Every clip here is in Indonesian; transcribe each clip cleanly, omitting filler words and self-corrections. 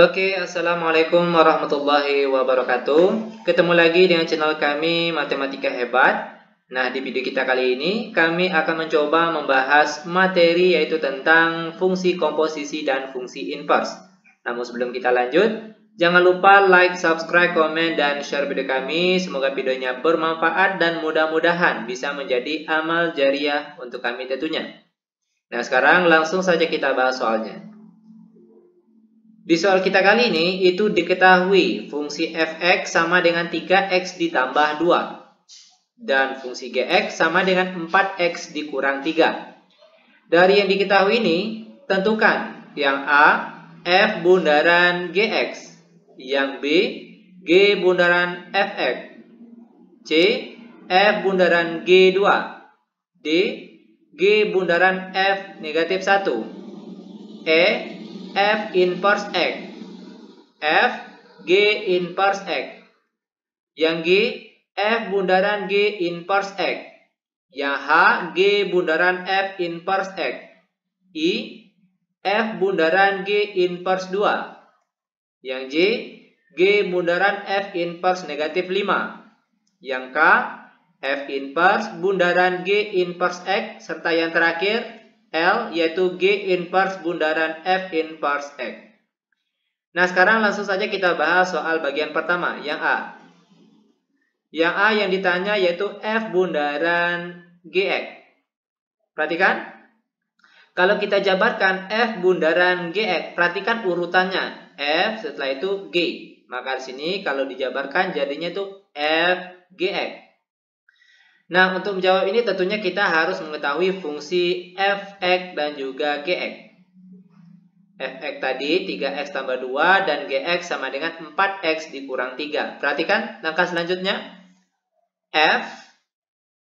Oke, Assalamualaikum warahmatullahi wabarakatuh. Ketemu lagi dengan channel kami Matematika Hebat. Nah, di video kita kali ini kami akan mencoba membahas materi yaitu tentang fungsi komposisi dan fungsi inverse. Namun sebelum kita lanjut, jangan lupa like, subscribe, komen, dan share video kami. Semoga videonya bermanfaat dan mudah-mudahan bisa menjadi amal jariah untuk kami tentunya. Nah, sekarang langsung saja kita bahas soalnya. Di soal kita kali ini itu diketahui fungsi f(x) sama dengan 3x ditambah 2 dan fungsi gx sama dengan 4x dikurang 3. Dari yang diketahui ini, tentukan yang A, f bundaran gx, yang B, g bundaran fx, C, f bundaran g2, D, g bundaran f negatif 1, E, f inverse x, f g inverse x, yang G f bundaran g inverse x, yang H g bundaran f inverse x, I f bundaran g inverse 2, yang J g bundaran f inverse negatif 5, yang K f inverse bundaran g inverse x, serta yang terakhir L yaitu G inverse bundaran F inverse X. Nah, sekarang langsung saja kita bahas soal bagian pertama, yang A. Yang A yang ditanya yaitu F bundaran GX. Perhatikan, kalau kita jabarkan F bundaran GX, perhatikan urutannya. F setelah itu G. Maka di sini kalau dijabarkan jadinya itu F GX. Nah, untuk menjawab ini tentunya kita harus mengetahui fungsi fx dan juga gx. Fx tadi 3x tambah 2 dan gx sama dengan 4x dikurang 3. Perhatikan langkah selanjutnya. F,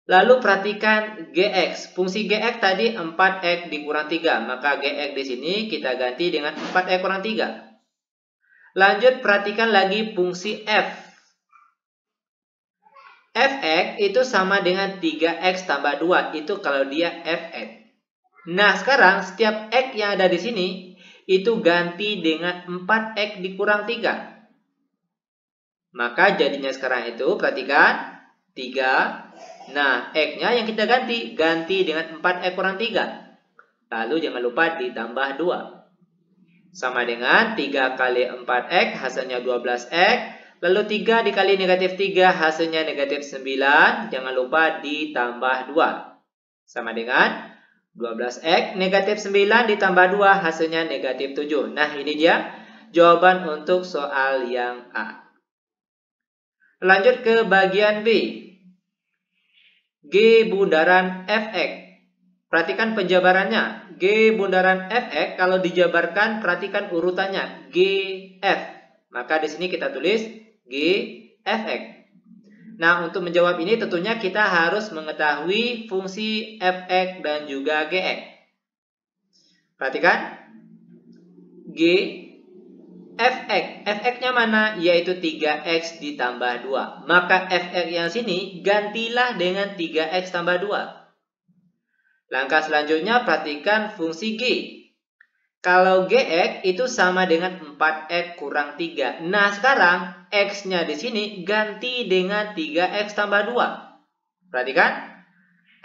lalu perhatikan gx. Fungsi gx tadi 4x dikurang 3. Maka gx di sini kita ganti dengan 4x kurang 3. Lanjut perhatikan lagi fungsi f. Fx itu sama dengan 3x tambah 2. Itu kalau dia fx. Nah, sekarang setiap x yang ada di sini itu ganti dengan 4x dikurang 3. Maka jadinya sekarang itu, perhatikan, 3. Nah, x-nya yang kita ganti dengan 4x kurang 3. Lalu jangan lupa ditambah 2. Sama dengan 3 kali 4x hasilnya 12x. Lalu 3 dikali negatif 3 hasilnya negatif 9. Jangan lupa ditambah 2. Sama dengan 12x negatif 9 ditambah 2 hasilnya negatif 7. Nah, ini dia jawaban untuk soal yang A. Lanjut ke bagian B. G bundaran fx. Perhatikan penjabarannya. G bundaran fx kalau dijabarkan perhatikan urutannya. Gf. Maka di sini kita tulis G fx. Nah, untuk menjawab ini tentunya kita harus mengetahui fungsi fx dan juga gx. Perhatikan G fx. Fx-nya mana? Yaitu 3x ditambah 2. Maka fx yang sini gantilah dengan 3x tambah 2. Langkah selanjutnya perhatikan fungsi G. Kalau gx itu sama dengan 4x kurang 3. Nah, sekarang x-nya di sini ganti dengan 3x tambah 2. Perhatikan.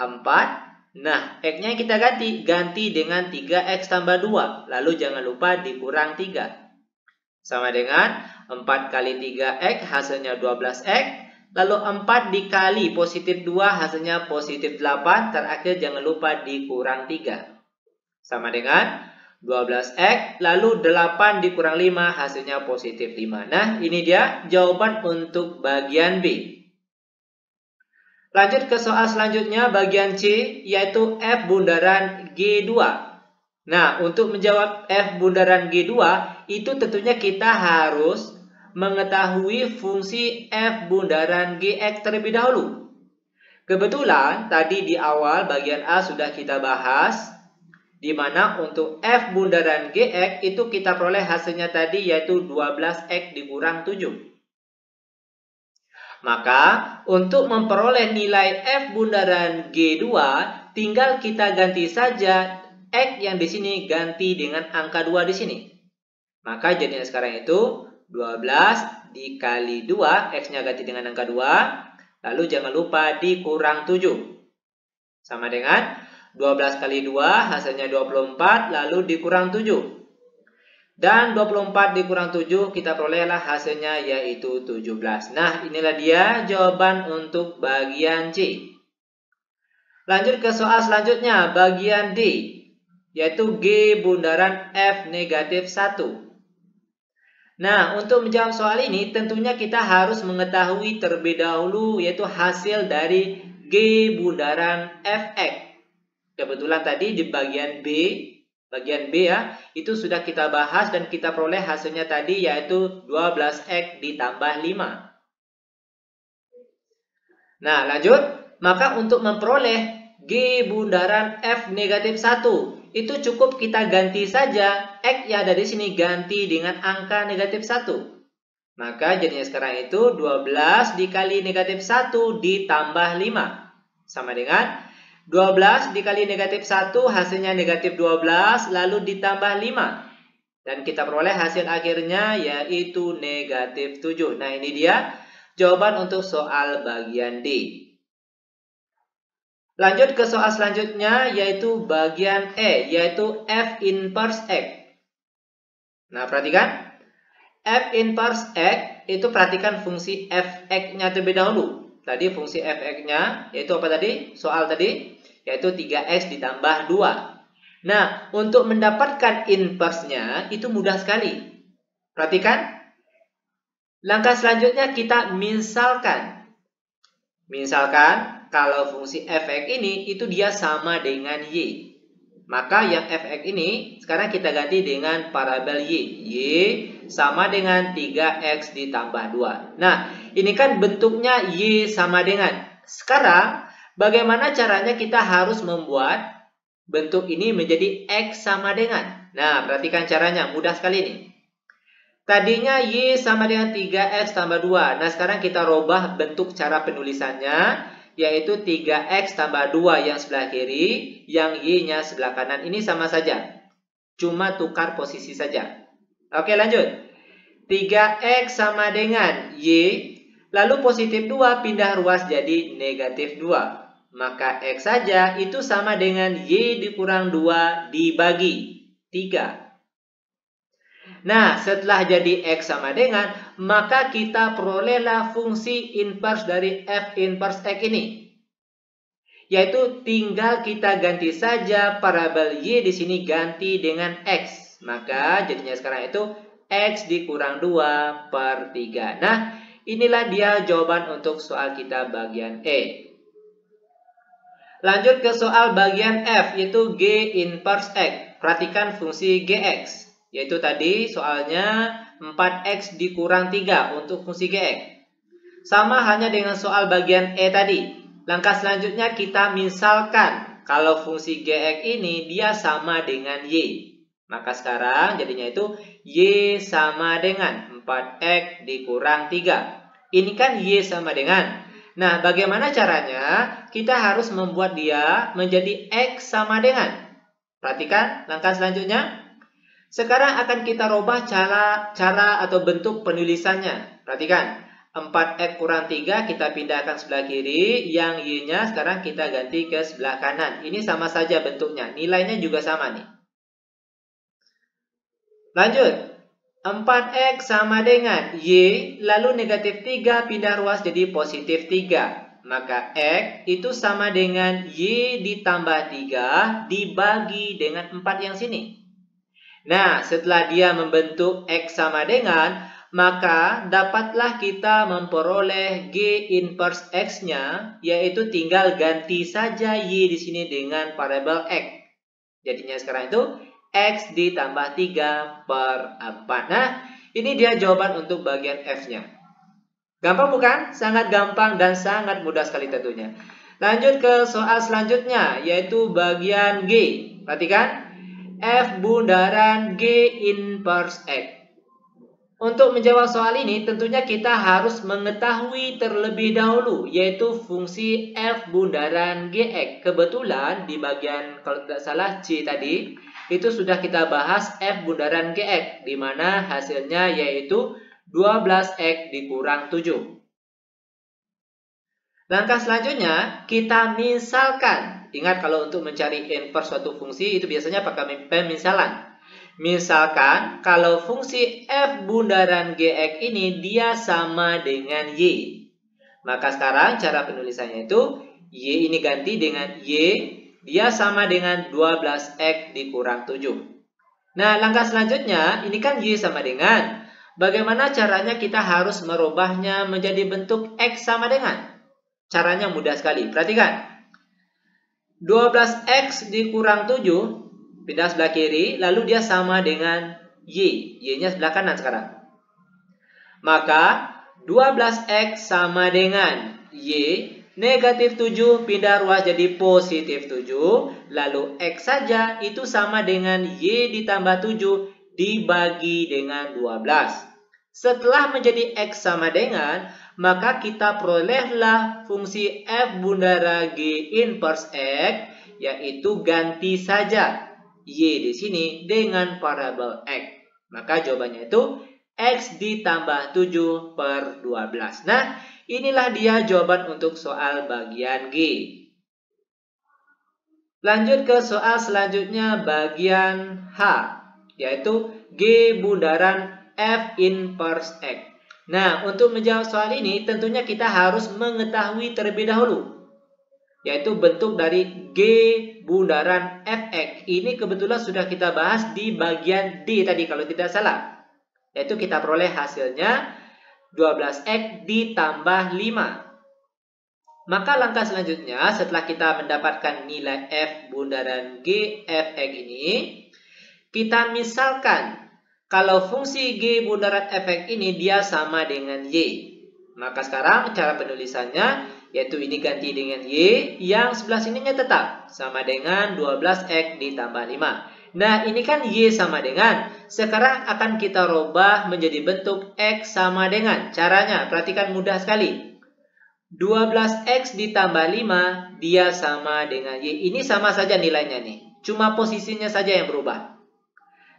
4. Nah, x-nya kita ganti dengan 3x tambah 2. Lalu jangan lupa dikurang 3. Sama dengan 4 kali 3x hasilnya 12x. Lalu 4 dikali positif 2 hasilnya positif 8. Terakhir jangan lupa dikurang 3. Sama dengan 12x, lalu 8 dikurang 5 hasilnya positif 5. Nah, ini dia jawaban untuk bagian B. Lanjut ke soal selanjutnya bagian C, yaitu F bundaran G2. Nah, untuk menjawab F bundaran G2 itu tentunya kita harus mengetahui fungsi F bundaran Gx terlebih dahulu. Kebetulan tadi di awal bagian A sudah kita bahas, di mana untuk F bundaran Gx itu kita peroleh hasilnya tadi yaitu 12x dikurang 7. Maka untuk memperoleh nilai F bundaran G2 tinggal kita ganti saja x yang di sini ganti dengan angka 2 di sini. Maka jadinya sekarang itu 12 dikali 2, X-nya ganti dengan angka 2, lalu jangan lupa dikurang 7. Sama dengan 12 kali 2 hasilnya 24, lalu dikurang 7. Dan 24 dikurang 7 kita perolehlah hasilnya yaitu 17. Nah, inilah dia jawaban untuk bagian C. Lanjut ke soal selanjutnya, bagian D, yaitu G bundaran F negatif 1. Nah, untuk menjawab soal ini tentunya kita harus mengetahui terlebih dahulu yaitu hasil dari G bundaran Fx. Kebetulan tadi di bagian B ya, itu sudah kita bahas dan kita peroleh hasilnya tadi yaitu 12X ditambah 5. Nah, lanjut. Maka untuk memperoleh G bundaran F negatif 1, itu cukup kita ganti saja X yang ada di sini ganti dengan angka negatif 1. Maka jadinya sekarang itu 12 dikali negatif 1 ditambah 5. Sama dengan 12 dikali negatif 1 hasilnya negatif 12 lalu ditambah 5. Dan kita peroleh hasil akhirnya yaitu negatif 7. Nah, ini dia jawaban untuk soal bagian D. Lanjut ke soal selanjutnya yaitu bagian E, yaitu F inverse X. Nah, perhatikan. F inverse X itu perhatikan fungsi Fx-nya terlebih dahulu. Tadi fungsi Fx-nya yaitu apa tadi? Soal tadi yaitu 3x ditambah 2. Nah, untuk mendapatkan inverse-nya itu mudah sekali. Perhatikan. Langkah selanjutnya kita misalkan. Misalkan kalau fungsi Fx ini itu dia sama dengan y. Maka yang Fx ini sekarang kita ganti dengan parabel y. Y sama dengan 3x ditambah 2. Nah, ini kan bentuknya y sama dengan. Sekarang, bagaimana caranya kita harus membuat bentuk ini menjadi x sama dengan? Nah, perhatikan caranya. Mudah sekali nih. Tadinya y sama dengan 3x tambah 2. Nah, sekarang kita rubah bentuk cara penulisannya, yaitu 3x tambah 2 yang sebelah kiri, yang y-nya sebelah kanan. Ini sama saja. Cuma tukar posisi saja. Oke, lanjut. 3x sama dengan y, lalu positif 2 pindah ruas jadi negatif 2. Maka x saja itu sama dengan y dikurang 2 dibagi 3. Nah, setelah jadi X sama dengan, maka kita perolehlah fungsi inverse dari F inverse X ini. Yaitu tinggal kita ganti saja parabel Y di sini ganti dengan X. Maka jadinya sekarang itu X dikurang 2 per 3. Nah, inilah dia jawaban untuk soal kita bagian E. Lanjut ke soal bagian F, yaitu G inverse X. Perhatikan fungsi Gx. Yaitu tadi soalnya 4x dikurang 3 untuk fungsi Gx. Sama hanya dengan soal bagian E tadi. Langkah selanjutnya kita misalkan kalau fungsi Gx ini dia sama dengan Y. Maka sekarang jadinya itu Y sama dengan 4x dikurang 3. Ini kan Y sama dengan. Nah, bagaimana caranya? Kita harus membuat dia menjadi X sama dengan. Perhatikan langkah selanjutnya. Sekarang akan kita rubah cara atau bentuk penulisannya. Perhatikan, 4x kurang 3 kita pindahkan sebelah kiri, yang y-nya sekarang kita ganti ke sebelah kanan. Ini sama saja bentuknya, nilainya juga sama nih. Lanjut, 4x sama dengan y, lalu negatif 3 pindah ruas jadi positif 3. Maka x itu sama dengan y ditambah 3 dibagi dengan 4 yang sini. Nah, setelah dia membentuk X sama dengan, maka dapatlah kita memperoleh G inverse X-nya, yaitu tinggal ganti saja Y di sini dengan parabel X. Jadinya sekarang itu X ditambah 3 per 4. Nah, ini dia jawaban untuk bagian F-nya. Gampang bukan? Sangat gampang dan sangat mudah sekali tentunya. Lanjut ke soal selanjutnya, yaitu bagian G. Perhatikan. F bundaran G inverse X. Untuk menjawab soal ini tentunya kita harus mengetahui terlebih dahulu yaitu fungsi F bundaran Gx. Kebetulan di bagian kalau tidak salah C tadi itu sudah kita bahas F bundaran GX, di mana hasilnya yaitu 12X dikurang 7. Langkah selanjutnya, kita misalkan. Ingat, kalau untuk mencari inverse suatu fungsi, itu biasanya pakai pemisalan. Misalkan, kalau fungsi F bundaran GX ini dia sama dengan Y. Maka sekarang cara penulisannya itu, Y ini ganti dengan Y, dia sama dengan 12X dikurang 7. Nah, langkah selanjutnya, ini kan Y sama dengan. Bagaimana caranya kita harus merubahnya menjadi bentuk X sama dengan? Caranya mudah sekali. Perhatikan. 12X dikurang 7, pindah sebelah kiri, lalu dia sama dengan Y. Y-nya sebelah kanan sekarang. Maka 12X sama dengan Y, negatif 7 pindah ruas jadi positif 7, lalu X saja itu sama dengan Y ditambah 7 dibagi dengan 12. Setelah menjadi X sama dengan, maka kita perolehlah fungsi F bundaran G inverse X, yaitu ganti saja Y di sini dengan parabel X. Maka jawabannya itu X ditambah 7 per 12. Nah, inilah dia jawaban untuk soal bagian G. Lanjut ke soal selanjutnya bagian H, yaitu G bundaran F inverse X. Nah, untuk menjawab soal ini tentunya kita harus mengetahui terlebih dahulu, yaitu bentuk dari G bundaran Fx. Ini kebetulan sudah kita bahas di bagian D tadi kalau tidak salah. Yaitu kita peroleh hasilnya 12X ditambah 5. Maka langkah selanjutnya setelah kita mendapatkan nilai F bundaran G Fx ini, kita misalkan kalau fungsi G bundaran Fx ini dia sama dengan Y. Maka sekarang cara penulisannya yaitu ini ganti dengan Y, yang sebelah sininya tetap sama dengan 12X ditambah 5. Nah, ini kan Y sama dengan. Sekarang akan kita rubah menjadi bentuk X sama dengan. Caranya, perhatikan mudah sekali. 12X ditambah 5 dia sama dengan Y. Ini sama saja nilainya nih. Cuma posisinya saja yang berubah.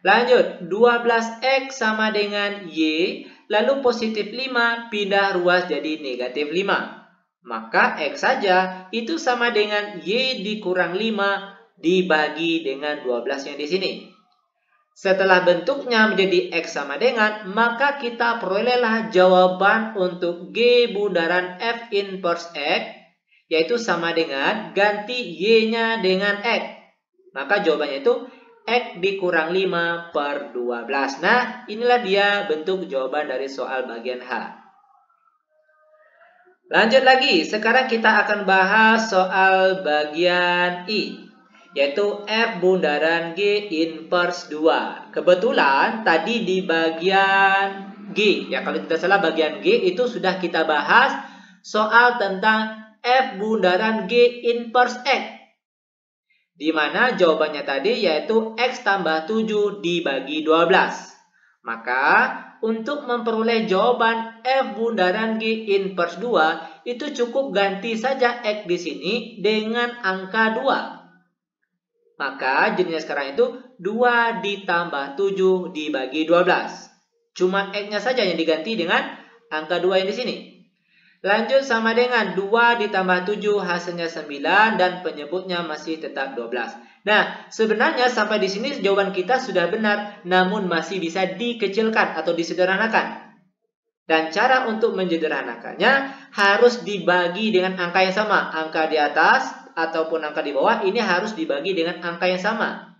Lanjut, 12X sama dengan Y, lalu positif 5 pindah ruas jadi negatif 5. Maka X saja itu sama dengan Y dikurang 5 dibagi dengan 12 yang di sini. Setelah bentuknya menjadi X sama dengan, maka kita perolehlah jawaban untuk G bundaran F inverse X, yaitu sama dengan ganti Y-nya dengan X. Maka jawabannya itu X dikurang 5 per 12. Nah, inilah dia bentuk jawaban dari soal bagian H. Lanjut lagi, sekarang kita akan bahas soal bagian I, yaitu F bundaran G inverse 2. Kebetulan tadi di bagian G, ya kalau tidak salah bagian G itu sudah kita bahas soal tentang F bundaran G inverse X. Di mana jawabannya tadi yaitu X tambah 7 dibagi 12. Maka untuk memperoleh jawaban F bundaran G inverse 2 itu cukup ganti saja X di sini dengan angka 2. Maka jadinya sekarang itu 2 ditambah 7 dibagi 12. Cuma X-nya saja yang diganti dengan angka 2 yang di sini. Lanjut sama dengan 2 ditambah 7 hasilnya 9 dan penyebutnya masih tetap 12. Nah, sebenarnya sampai di sini jawaban kita sudah benar, namun masih bisa dikecilkan atau disederhanakan. Dan cara untuk menyederhanakannya harus dibagi dengan angka yang sama. Angka di atas ataupun angka di bawah ini harus dibagi dengan angka yang sama.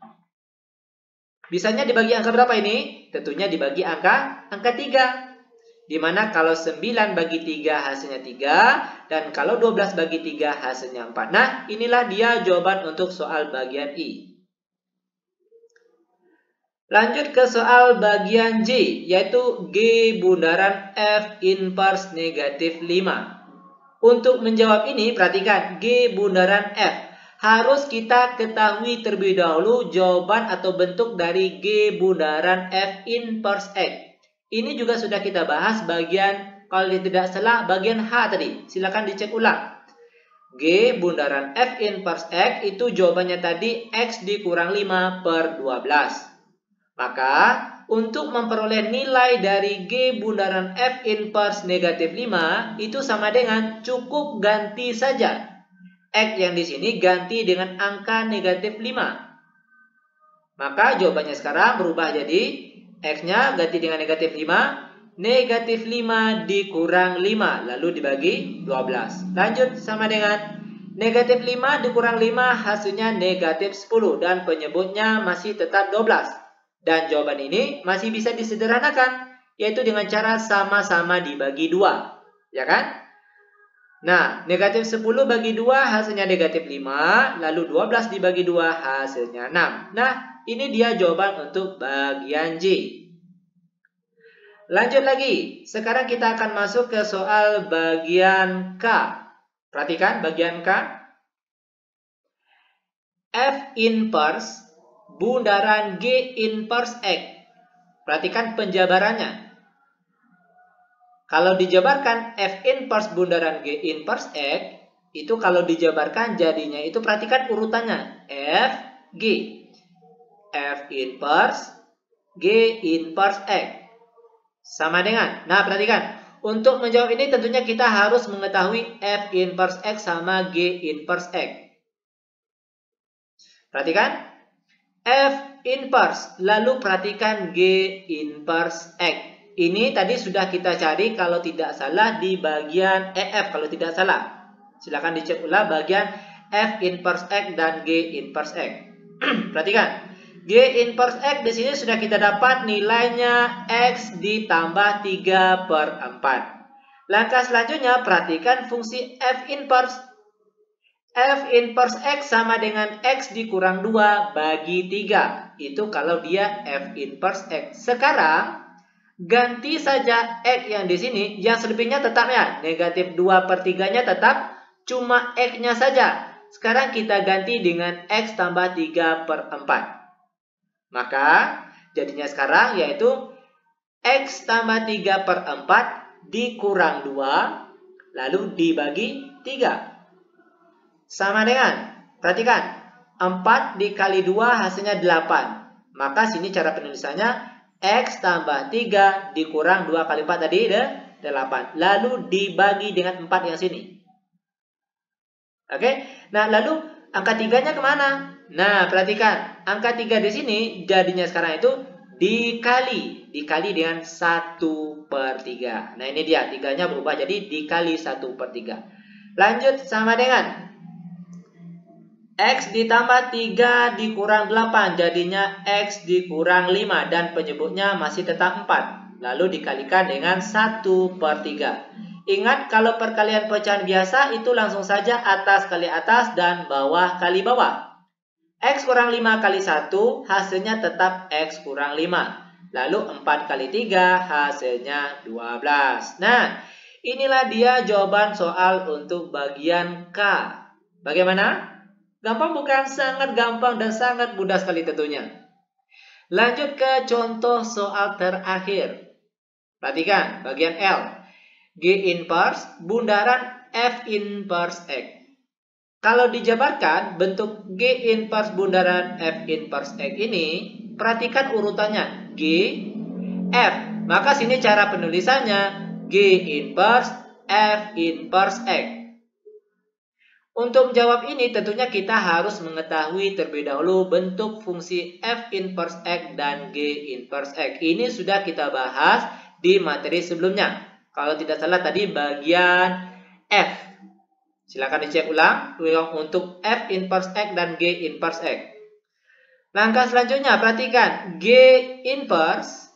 Bisanya dibagi angka berapa ini? Tentunya dibagi angka 3. Dimana kalau 9 bagi 3 hasilnya 3, dan kalau 12 bagi 3 hasilnya 4. Nah, inilah dia jawaban untuk soal bagian I. Lanjut ke soal bagian J, yaitu G bundaran F inverse negatif 5. Untuk menjawab ini, perhatikan G bundaran F. Harus kita ketahui terlebih dahulu jawaban atau bentuk dari G bundaran F inverse X. Ini juga sudah kita bahas bagian, kalau tidak salah, bagian H tadi. Silakan dicek ulang. G bundaran F inverse X itu jawabannya tadi X dikurang 5 per 12. Maka untuk memperoleh nilai dari G bundaran F inverse negatif 5 itu sama dengan cukup ganti saja X yang di sini ganti dengan angka negatif 5. Maka jawabannya sekarang berubah jadi X-nya ganti dengan negatif 5. Negatif 5 dikurang 5, lalu dibagi 12. Lanjut sama dengan negatif 5 dikurang 5 hasilnya negatif 10 dan penyebutnya masih tetap 12. Dan jawaban ini masih bisa disederhanakan, yaitu dengan cara sama-sama dibagi 2. Ya kan? Nah, negatif 10 bagi 2 hasilnya negatif 5, lalu 12 dibagi 2 hasilnya 6. Nah, ini dia jawaban untuk bagian J. Lanjut lagi, sekarang kita akan masuk ke soal bagian K. Perhatikan bagian K. F inverse bundaran G inverse X. Perhatikan penjabarannya. Kalau dijabarkan F inverse bundaran G inverse X, itu kalau dijabarkan jadinya itu perhatikan urutannya. F, G. F inverse G inverse X. Sama dengan, nah perhatikan, untuk menjawab ini tentunya kita harus mengetahui F inverse X sama G inverse X. Perhatikan, F inverse, lalu perhatikan G inverse X. Ini tadi sudah kita cari kalau tidak salah di bagian EF, kalau tidak salah. Silakan dicek ulang bagian F inverse X dan G inverse X. Perhatikan. G inverse X di sini sudah kita dapat nilainya X ditambah 3 per 4. Langkah selanjutnya perhatikan fungsi F inverse. F inverse X sama dengan X dikurang 2 bagi 3. Itu kalau dia F inverse X. Sekarang ganti saja X yang di sini, yang selebihnya tetap ya. Negatif 2 per 3-nya tetap, cuma X-nya saja. Sekarang kita ganti dengan X tambah 3 per 4. Maka jadinya sekarang yaitu X tambah 3 per 4 dikurang 2 lalu dibagi 3. Sama dengan, perhatikan, 4 dikali 2 hasilnya 8. Maka sini cara penulisannya X tambah 3 dikurang 2 kali 4 tadi 8. Lalu dibagi dengan 4 yang sini. Oke, nah lalu angka 3-nya kemana? Nah, perhatikan, angka 3 di sini jadinya sekarang itu dikali dengan 1 per 3. Nah, ini dia, 3-nya berubah jadi dikali 1 per 3. Lanjut sama dengan X ditambah 3 dikurang 8, jadinya X dikurang 5, dan penyebutnya masih tetap 4. Lalu dikalikan dengan 1 per 3. Ingat, kalau perkalian pecahan biasa itu langsung saja atas kali atas dan bawah kali bawah. X kurang 5 kali 1 hasilnya tetap X kurang 5. Lalu 4 kali 3 hasilnya 12. Nah, inilah dia jawaban soal untuk bagian K. Bagaimana? Gampang bukan? Sangat gampang dan sangat mudah sekali tentunya. Lanjut ke contoh soal terakhir. Perhatikan bagian L. G inverse bundaran F inverse X. Kalau dijabarkan bentuk G inverse bundaran F inverse X ini, perhatikan urutannya G, F. Maka sini cara penulisannya G inverse F inverse X. Untuk menjawab ini tentunya kita harus mengetahui terlebih dahulu bentuk fungsi F inverse X dan G inverse X. Ini sudah kita bahas di materi sebelumnya. Kalau tidak salah tadi bagian F. Silakan dicek ulang untuk F inverse X dan G inverse X. Langkah selanjutnya perhatikan G inverse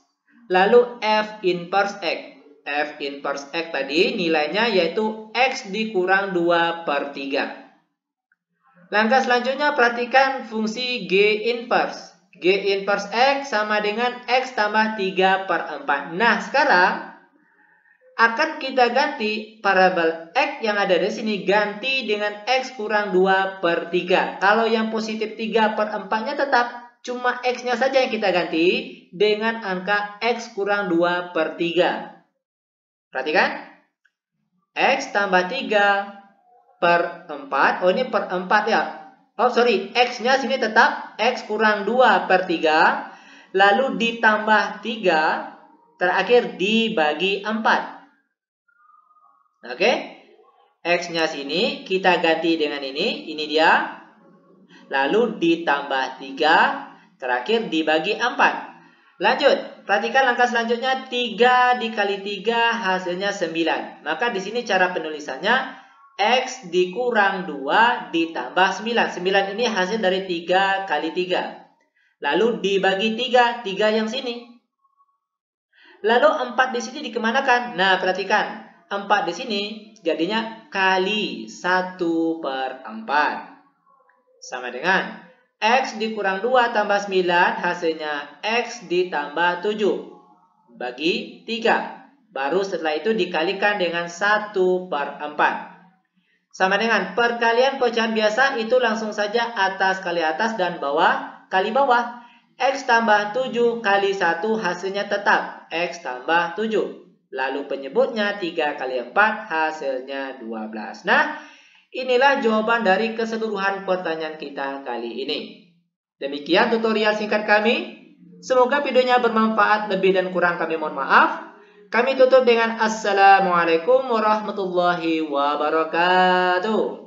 lalu F inverse X. F inverse X tadi nilainya yaitu X dikurang 2 per 3. Langkah selanjutnya perhatikan fungsi G inverse. G inverse X sama dengan X tambah 3 per 4. Nah, sekarang akan kita ganti parabel X yang ada di sini ganti dengan X kurang 2 per 3. Kalau yang positif 3 per 4-nya tetap, cuma X-nya saja yang kita ganti dengan angka X kurang 2 per 3. Perhatikan, X tambah 3 per 4. Oh, ini per 4 ya. Oh, sorry. X-nya sini tetap X kurang 2 per 3. Lalu ditambah 3. Terakhir dibagi 4. Oke. X-nya sini kita ganti dengan ini. Ini dia. Lalu ditambah 3. Terakhir dibagi 4. Lanjut. Perhatikan langkah selanjutnya. 3 dikali 3 hasilnya 9. Maka di sini cara penulisannya X dikurang 2 ditambah 9. 9 ini hasil dari 3 kali 3. Lalu dibagi 3. 3 yang sini. Lalu 4 di sini dikemanakan? Nah, perhatikan. 4 di sini jadinya kali 1 per 4. Sama dengan X dikurang 2 tambah 9 hasilnya X ditambah 7. Bagi 3. Baru setelah itu dikalikan dengan 1 per 4. Sama dengan perkalian pecahan biasa itu langsung saja atas kali atas dan bawah kali bawah. X tambah 7 kali 1 hasilnya tetap X tambah 7. Lalu penyebutnya 3 kali 4 hasilnya 12. Nah, inilah jawaban dari keseluruhan pertanyaan kita kali ini. Demikian tutorial singkat kami. Semoga videonya bermanfaat. Lebih dan kurang kami mohon maaf. Kami tutup dengan Assalamualaikum warahmatullahi wabarakatuh.